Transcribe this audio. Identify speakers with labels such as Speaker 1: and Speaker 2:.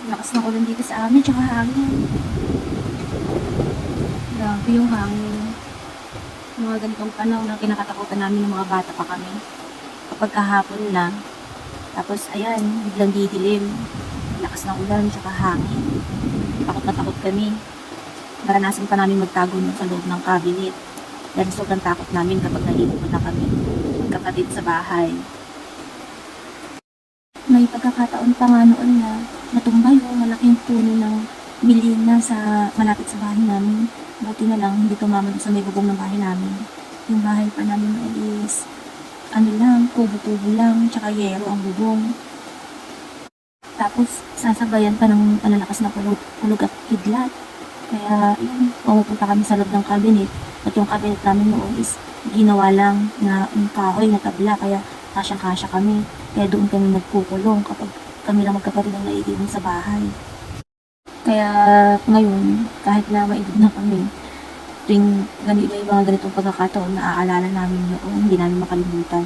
Speaker 1: Lakas ng ulan dito sa amin, tsaka hangin. Grabe yung hangin. Mga ganitong panahon na kinakatakutan namin ng mga bata pa kami. Kapag kahapon na, tapos ayan, biglang didilim. Lakas ng ulan, tsaka hangin. Takot na takot kami. Maranasan pa namin magtago nun sa loob ng cabinet. Dahil sobrang takot namin kapag nalilipot na kami. Magkapatid sa bahay. May pagkakataon pa nga noon na natumba yung malaking puno ng milina sa malapit sa bahay namin. Buti na lang, hindi tumama sa may bubong ng bahay namin. Yung bahay pa namin is, ano lang, kubo-kubo lang, tsaka yero ang bubong. Tapos, sasabayan pa ng malalakas na kulog at kidlat. Kaya, yun, pumupunta kami sa loob ng cabinet. At yung cabinet namin noon is, ginawa lang na yung kahoy na tabla. Kaya, kasyang-kasya kami. Kaya doon kami nagkukulong kapag kami lang magkapatid ang naiiwan sa bahay. Kaya ngayon, kahit na maedad na kami, tuwing ganito yung mga ganitong pagkakataon, naaalala namin noon, hindi namin makalimutan.